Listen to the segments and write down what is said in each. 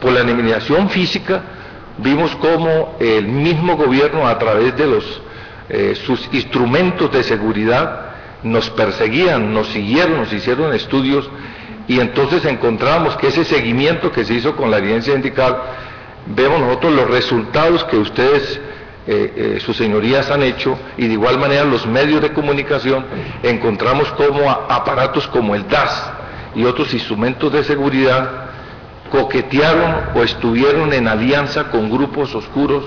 Por la eliminación física, vimos cómo el mismo gobierno, a través de sus instrumentos de seguridad, nos perseguían, nos siguieron, nos hicieron estudios, y entonces encontramos que ese seguimiento que se hizo con la evidencia sindical, vemos nosotros los resultados que ustedes, sus señorías, han hecho, y de igual manera los medios de comunicación, encontramos como aparatos como el DAS y otros instrumentos de seguridad coquetearon o estuvieron en alianza con grupos oscuros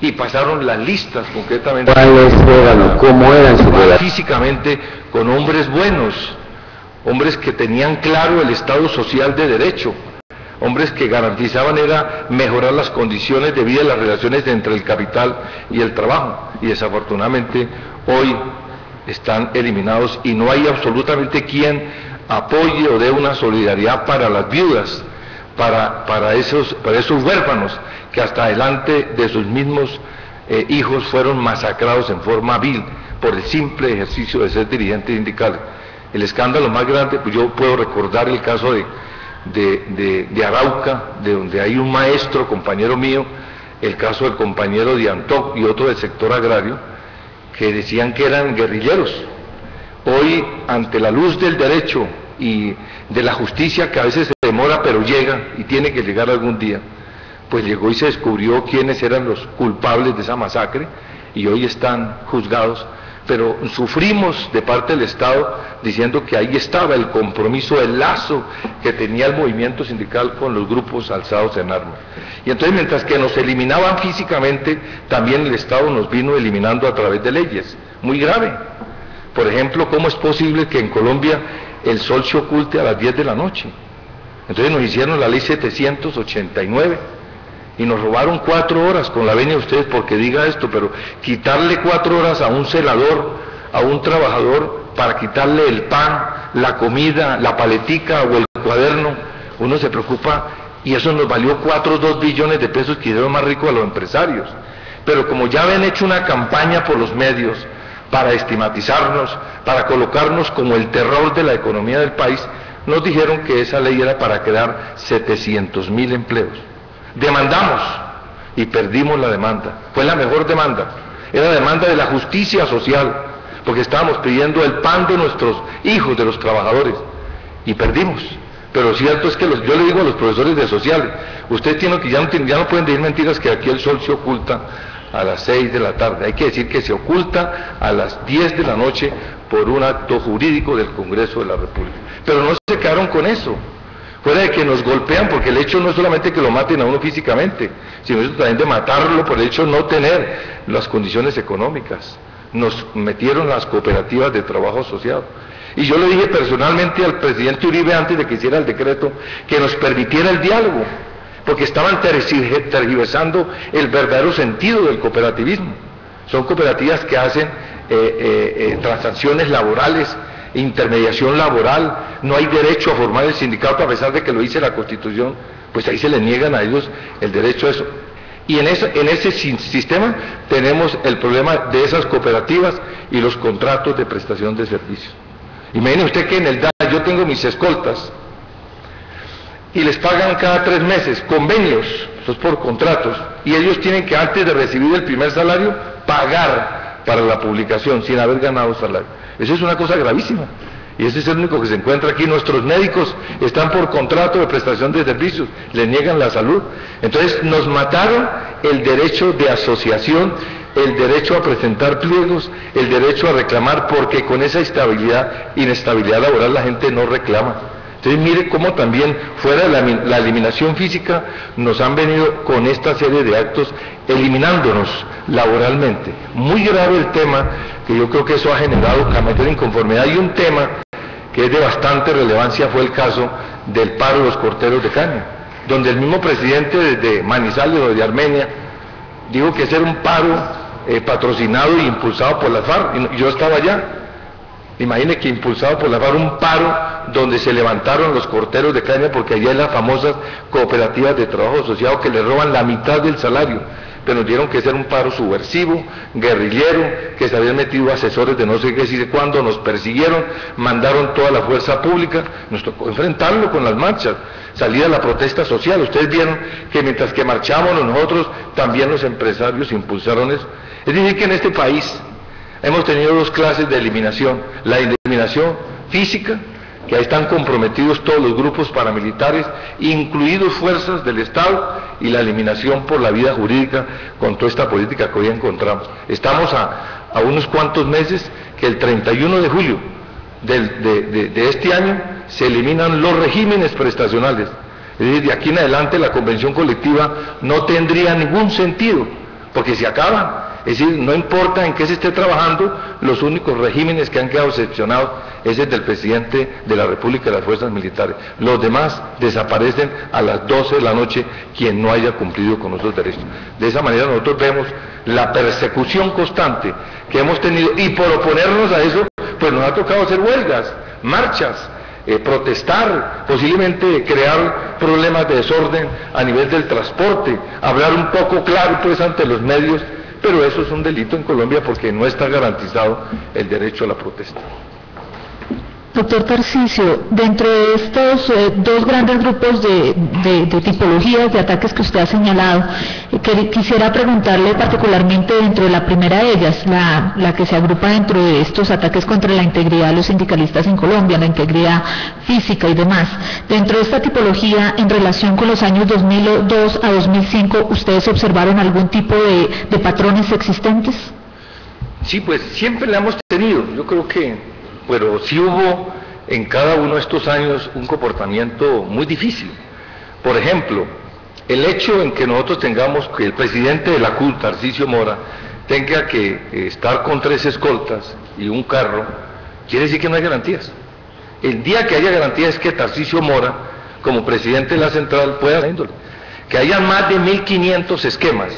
y pasaron las listas concretamente. ¿Cuáles eran o cómo eran físicamente con hombres buenos, hombres que tenían claro el Estado social de derecho, hombres que garantizaban era mejorar las condiciones de vida y las relaciones entre el capital y el trabajo, y desafortunadamente hoy están eliminados y no hay absolutamente quien apoye o dé una solidaridad para las viudas, para esos huérfanos que hasta delante de sus mismos hijos fueron masacrados en forma vil por el simple ejercicio de ser dirigentes sindicales. El escándalo más grande, pues yo puedo recordar el caso de Arauca, de donde hay un maestro, compañero mío, el caso del compañero de Antoc y otro del sector agrario, que decían que eran guerrilleros. Hoy, ante la luz del derecho y de la justicia, que a veces se demora pero llega y tiene que llegar algún día, pues llegó y se descubrió quiénes eran los culpables de esa masacre y hoy están juzgados, pero sufrimos de parte del Estado diciendo que ahí estaba el compromiso, el lazo que tenía el movimiento sindical con los grupos alzados en armas. Y entonces, mientras que nos eliminaban físicamente, también el Estado nos vino eliminando a través de leyes, muy grave. Por ejemplo, ¿cómo es posible que en Colombia el sol se oculte a las 10 de la noche? Entonces nos hicieron la ley 789 y nos robaron 4 horas, con la venia de ustedes porque diga esto, pero quitarle 4 horas a un celador, a un trabajador, para quitarle el pan, la comida, la paletica o el cuaderno, uno se preocupa, y eso nos valió 2 billones de pesos que hicieron más ricos a los empresarios. Pero como ya habían hecho una campaña por los medios para estigmatizarnos, para colocarnos como el terror de la economía del país, nos dijeron que esa ley era para crear 700.000 empleos. Demandamos y perdimos la demanda. Fue la mejor demanda, era la demanda de la justicia social, porque estábamos pidiendo el pan de nuestros hijos, de los trabajadores, y perdimos. Pero lo cierto es que yo le digo a los profesores de sociales, ustedes tienen que ya no pueden decir mentiras que aquí el sol se oculta a las 6 de la tarde, hay que decir que se oculta a las 10 de la noche por un acto jurídico del Congreso de la República. Pero no se quedaron con eso, fuera de que nos golpean, porque el hecho no es solamente que lo maten a uno físicamente, sino también de matarlo por el hecho de no tener las condiciones económicas. Nos metieron las cooperativas de trabajo asociado. Y yo le dije personalmente al presidente Uribe, antes de que hiciera el decreto, que nos permitiera el diálogo, porque estaban tergiversando el verdadero sentido del cooperativismo. Son cooperativas que hacen transacciones laborales, intermediación laboral, no hay derecho a formar el sindicato a pesar de que lo dice la Constitución, pues ahí se le niegan a ellos el derecho a eso. Y en ese sistema tenemos el problema de esas cooperativas y los contratos de prestación de servicios. Imagine usted que en el DAS yo tengo mis escoltas y les pagan cada 3 meses convenios, eso es por contratos, y ellos tienen que, antes de recibir el primer salario, pagar para la publicación sin haber ganado salario. Eso es una cosa gravísima, y ese es el único que se encuentra aquí. Nuestros médicos están por contrato de prestación de servicios, les niegan la salud. Entonces nos mataron el derecho de asociación, el derecho a presentar pliegos, el derecho a reclamar, porque con esa inestabilidad laboral la gente no reclama. Entonces mire cómo también fuera de la eliminación física nos han venido con esta serie de actos eliminándonos laboralmente. Muy grave el tema, que yo creo que eso ha generado la mayor inconformidad. Y un tema que es de bastante relevancia fue el caso del paro de los corteros de caña, donde el mismo presidente de Manizales o de Armenia dijo que ese era un paro patrocinado e impulsado por las FARC, y yo estaba allá. Imagine que impulsado por la FARC, un paro donde se levantaron los corteros de caña, porque allá hay las famosas cooperativas de trabajo asociado que le roban la mitad del salario. pero nos dieron que ser un paro subversivo, guerrillero, que se habían metido asesores de no sé qué, si de cuándo, nos persiguieron, mandaron toda la fuerza pública, nos tocó enfrentarlo con las marchas, salir a la protesta social. Ustedes vieron que mientras que marchábamos nosotros, también los empresarios impulsaron eso. Es decir, que en este país hemos tenido dos clases de eliminación: la eliminación física, que ahí están comprometidos todos los grupos paramilitares, incluidos fuerzas del Estado, y la eliminación por la vía jurídica con toda esta política que hoy encontramos. Estamos a unos cuantos meses que el 31 de julio de este año se eliminan los regímenes prestacionales. Es decir, de aquí en adelante la convención colectiva no tendría ningún sentido, porque se acaban. Es decir, no importa en qué se esté trabajando, los únicos regímenes que han quedado excepcionados es el del presidente de la República y las fuerzas militares. Los demás desaparecen a las 12 de la noche quien no haya cumplido con nuestros derechos. De esa manera nosotros vemos la persecución constante que hemos tenido, y por oponernos a eso, pues nos ha tocado hacer huelgas, marchas, protestar, posiblemente crear problemas de desorden a nivel del transporte, hablar un poco claro pues ante los medios. Pero eso es un delito en Colombia porque no está garantizado el derecho a la protesta. Doctor Tarcisio, dentro de estos dos grandes grupos de tipologías de ataques que usted ha señalado, quisiera preguntarle particularmente dentro de la primera de ellas, la que se agrupa dentro de estos ataques contra la integridad de los sindicalistas en Colombia, la integridad física y demás. Dentro de esta tipología, en relación con los años 2002 a 2005, ¿ustedes observaron algún tipo de patrones existentes? Sí, pues siempre la hemos tenido. Yo creo que pero sí hubo en cada uno de estos años un comportamiento muy difícil. Por ejemplo, el hecho en que nosotros tengamos que el presidente de la CUT, Tarcisio Mora, tenga que estar con 3 escoltas y un carro, quiere decir que no hay garantías. El día que haya garantías es que Tarcisio Mora, como presidente de la central, pueda hacerlo. Que haya más de 1.500 esquemas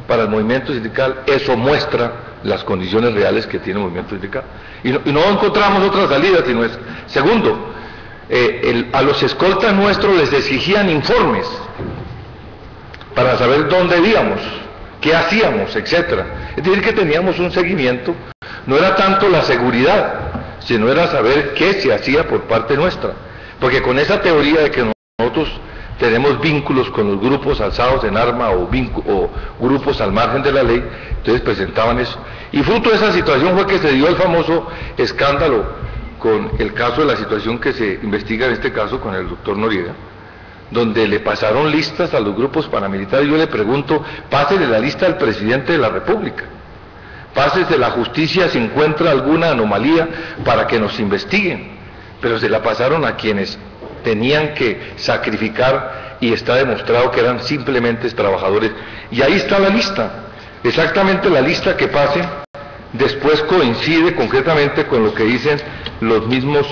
para el movimiento sindical, eso muestra las condiciones reales que tiene el movimiento sindical. Y no encontramos otra salida sino esa. Segundo, a los escoltas nuestros les exigían informes para saber dónde íbamos, qué hacíamos, etcétera. Es decir, que teníamos un seguimiento. No era tanto la seguridad, sino era saber qué se hacía por parte nuestra. Porque con esa teoría de que nosotros tenemos vínculos con los grupos alzados en arma o grupos al margen de la ley, entonces presentaban eso. Y fruto de esa situación fue que se dio el famoso escándalo con el caso de la situación que se investiga en este caso con el doctor Noriega, donde le pasaron listas a los grupos paramilitares. Yo le pregunto, pásele la lista al presidente de la República, pásese la justicia si encuentra alguna anomalía para que nos investiguen, pero se la pasaron a quienes tenían que sacrificar y está demostrado que eran simplemente trabajadores. Y ahí está la lista, exactamente la lista que pase, después coincide concretamente con lo que dicen los mismos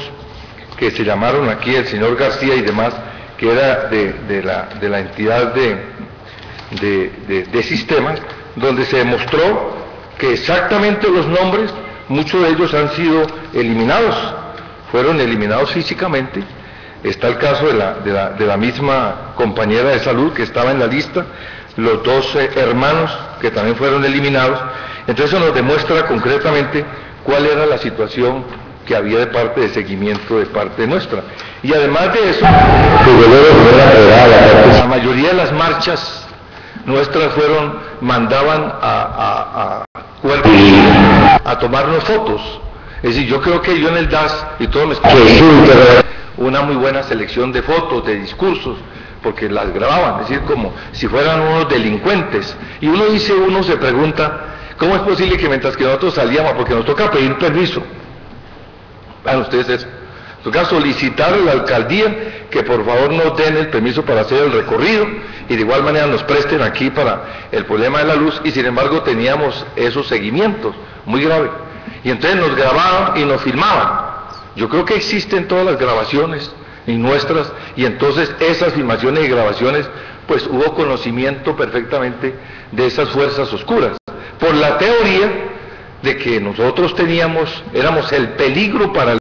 que se llamaron aquí, el señor García y demás, que era de la entidad de sistemas, donde se demostró que exactamente los nombres, muchos de ellos han sido eliminados, fueron eliminados físicamente. Está el caso de la misma compañera de salud que estaba en la lista, los 2 hermanos que también fueron eliminados. Entonces eso nos demuestra concretamente cuál era la situación que había de parte de seguimiento de parte nuestra. Y además de eso, la mayoría de las marchas nuestras mandaban a tomarnos fotos. Es decir, yo creo que yo en el DAS y todos mis compañeros una muy buena selección de fotos, de discursos, porque las grababan, es decir, como si fueran unos delincuentes. Y uno se pregunta, ¿cómo es posible que mientras que nosotros salíamos, porque nos toca pedir permiso, vean ustedes eso, nos toca solicitar a la alcaldía que por favor nos den el permiso para hacer el recorrido, y de igual manera nos presten aquí para el problema de la luz, y sin embargo teníamos esos seguimientos muy graves. Y entonces nos grababan y nos filmaban. Yo creo que existen todas las grabaciones y nuestras, y entonces esas filmaciones y grabaciones, pues hubo conocimiento perfectamente de esas fuerzas oscuras, por la teoría de que nosotros éramos el peligro para el